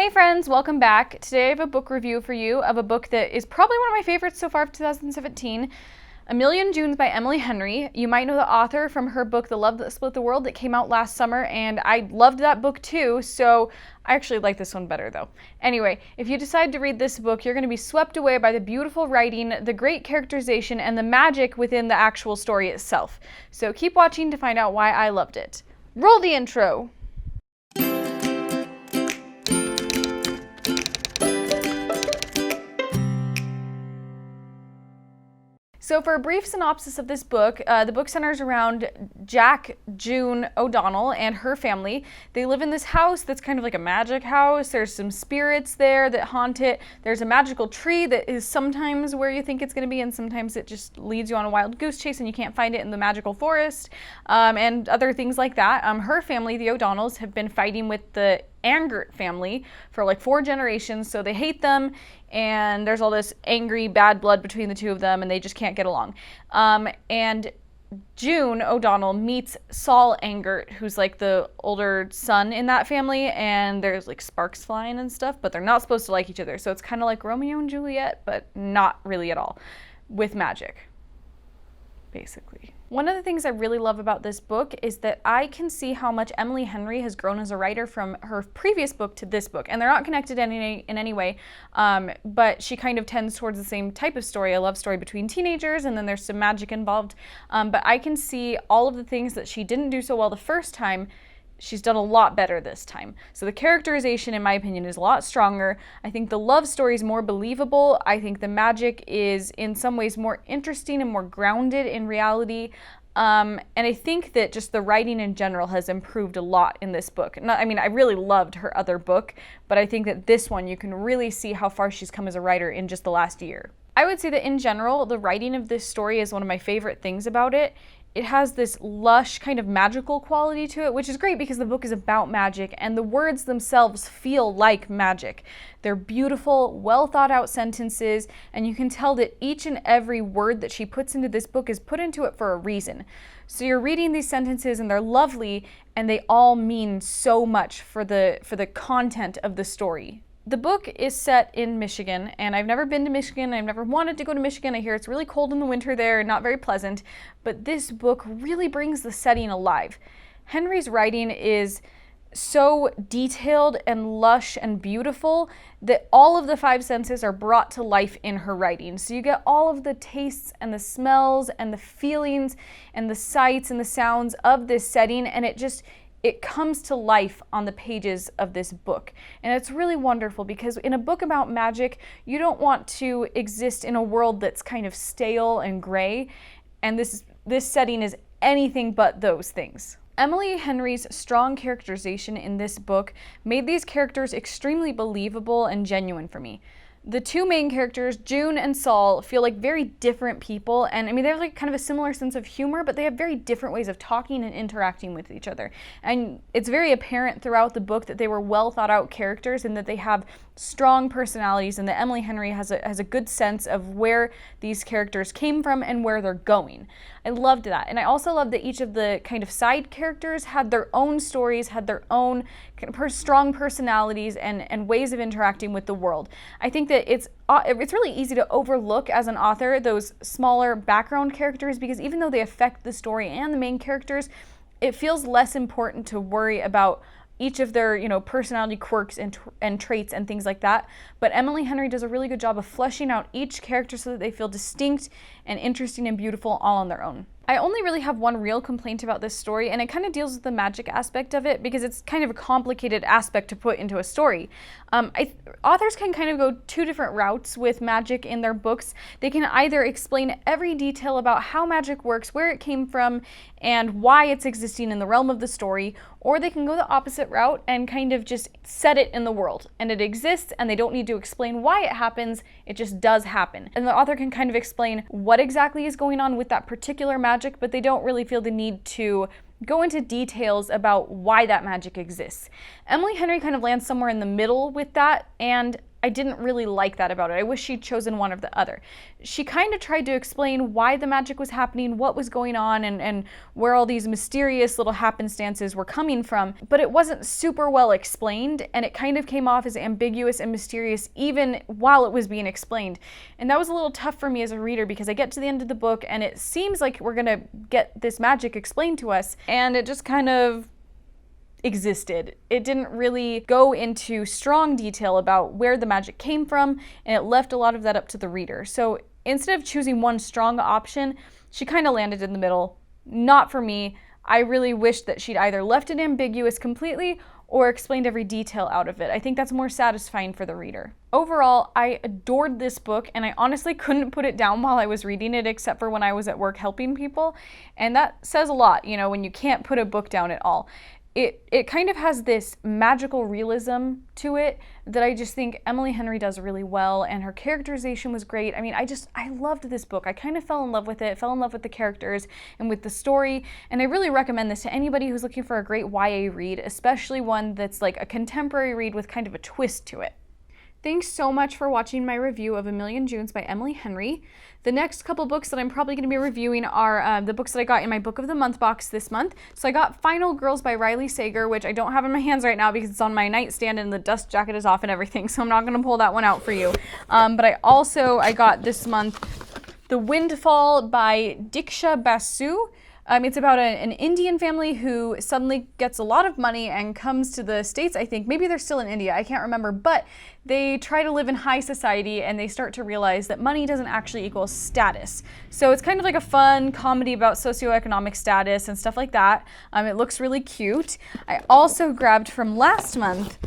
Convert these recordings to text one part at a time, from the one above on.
Hey friends, welcome back. Today I have a book review for you of a book that is probably one of my favorites so far of 2017, A Million Junes by Emily Henry. You might know the author from her book, The Love That Split the World, that came out last summer, and I loved that book too, so I actually like this one better though. Anyway, if you decide to read this book, you're going to be swept away by the beautiful writing, the great characterization, and the magic within the actual story itself. So keep watching to find out why I loved it. Roll the intro! So for a brief synopsis of this book, the book centers around Jack June O'Donnell and her family. They live in this house that's kind of like a magic house. There's some spirits there that haunt it. There's a magical tree that is sometimes where you think it's going to be, and sometimes it just leads you on a wild goose chase and you can't find it in the magical forest, and other things like that. Her family, the O'Donnells, have been fighting with the Angert family for like 4 generations, so they hate them, and there's all this angry bad blood between the two of them, and they just can't get along. And June O'Donnell meets Saul Angert, who's like the older son in that family, and there's like sparks flying and stuff, but they're not supposed to like each other, so it's kind of like Romeo and Juliet, but not really at all, with magic, basically. One of the things I really love about this book is that I can see how much Emily Henry has grown as a writer from her previous book to this book. And they're not connected in any way, but she kind of tends towards the same type of story, a love story between teenagers, and then there's some magic involved. But I can see all of the things that she didn't do so well the first time, she's done a lot better this time. So the characterization, in my opinion, is a lot stronger. I think the love story is more believable. I think the magic is in some ways more interesting and more grounded in reality. And I think that just the writing in general has improved a lot in this book. I really loved her other book, but I think that this one, you can really see how far she's come as a writer in just the last year. I would say that in general, the writing of this story is one of my favorite things about it. It has this lush kind of magical quality to it, which is great because the book is about magic, and the words themselves feel like magic. They're beautiful, well thought out sentences, and you can tell that each and every word that she puts into this book is put into it for a reason. So you're reading these sentences and they're lovely, and they all mean so much for the content of the story. The book is set in Michigan, and I've never been to Michigan. I've never wanted to go to Michigan. I hear it's really cold in the winter there and not very pleasant, but this book really brings the setting alive. Henry's writing is so detailed and lush and beautiful that all of the 5 senses are brought to life in her writing. So you get all of the tastes and the smells and the feelings and the sights and the sounds of this setting, and it comes to life on the pages of this book. And it's really wonderful because in a book about magic, you don't want to exist in a world that's kind of stale and gray, and this setting is anything but those things. Emily Henry's strong characterization in this book made these characters extremely believable and genuine for me. The 2 main characters, June and Saul, feel like very different people, and they have like kind of a similar sense of humor, but they have very different ways of talking and interacting with each other. And it's very apparent throughout the book that they were well thought out characters and that they have strong personalities, and that Emily Henry has a good sense of where these characters came from and where they're going. I loved that. And I also loved that each of the kind of side characters had their own stories, had their own kind of strong personalities and ways of interacting with the world. I think that it's really easy to overlook as an author those smaller background characters, because even though they affect the story and the main characters, it feels less important to worry about each of their, personality quirks and traits and things like that. But Emily Henry does a really good job of fleshing out each character so that they feel distinct and interesting and beautiful all on their own. I only really have one real complaint about this story, and it kind of deals with the magic aspect of it because it's kind of a complicated aspect to put into a story. Authors can kind of go 2 different routes with magic in their books. They can either explain every detail about how magic works, where it came from, and why it's existing in the realm of the story, or they can go the opposite route and kind of just set it in the world. And it exists, and they don't need to explain why it happens, it just does happen. And the author can kind of explain what exactly is going on with that particular magic, but they don't really feel the need to go into details about why that magic exists. Emily Henry kind of lands somewhere in the middle with that, and I didn't really like that about it. I wish she'd chosen one or the other. She kind of tried to explain why the magic was happening, what was going on, and where all these mysterious little happenstances were coming from, but it wasn't super well explained, and it kind of came off as ambiguous and mysterious even while it was being explained. And that was a little tough for me as a reader, because I get to the end of the book and it seems like we're gonna get this magic explained to us, and it just kind of existed. It didn't really go into strong detail about where the magic came from, and it left a lot of that up to the reader. So instead of choosing one strong option, she kind of landed in the middle. Not for me. I really wish that she'd either left it ambiguous completely or explained every detail out of it. I think that's more satisfying for the reader. Overall, I adored this book, and I honestly couldn't put it down while I was reading it, except for when I was at work helping people. And that says a lot, you know, when you can't put a book down at all. It kind of has this magical realism to it that I just think Emily Henry does really well, and her characterization was great. I mean, I loved this book. I kind of fell in love with it, fell in love with the characters and with the story, and I really recommend this to anybody who's looking for a great YA read, especially one that's like a contemporary read with kind of a twist to it. Thanks so much for watching my review of A Million Junes by Emily Henry. The next couple books that I'm probably going to be reviewing are the books that I got in my Book of the Month box this month. So I got Final Girls by Riley Sager, which I don't have in my hands right now because it's on my nightstand and the dust jacket is off and everything, so I'm not going to pull that one out for you. But I got this month The Windfall by Diksha Basu. It's about an Indian family who suddenly gets a lot of money and comes to the States, I think. Maybe they're still in India, I can't remember. But they try to live in high society, and they start to realize that money doesn't actually equal status. So it's kind of like a fun comedy about socioeconomic status and stuff like that. It looks really cute. I also grabbed from last month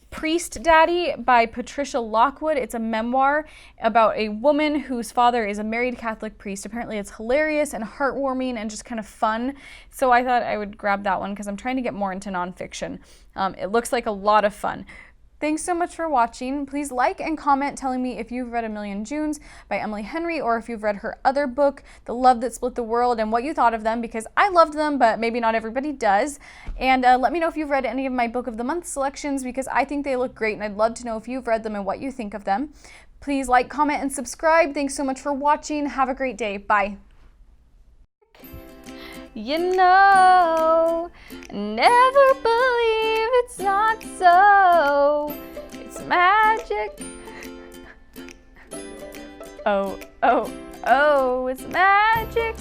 Priest Daddy by Patricia Lockwood. It's a memoir about a woman whose father is a married Catholic priest. Apparently it's hilarious and heartwarming and just kind of fun. So I thought I would grab that one because I'm trying to get more into nonfiction. It looks like a lot of fun. Thanks so much for watching. Please like and comment telling me if you've read A Million Junes by Emily Henry, or if you've read her other book, The Love That Split the World, and what you thought of them, because I loved them, but maybe not everybody does. And let me know if you've read any of my Book of the Month selections, because I think they look great, and I'd love to know if you've read them and what you think of them. Please like, comment, and subscribe. Thanks so much for watching. Have a great day. Bye. You know, never believe it's not so. It's magic. Oh, it's magic.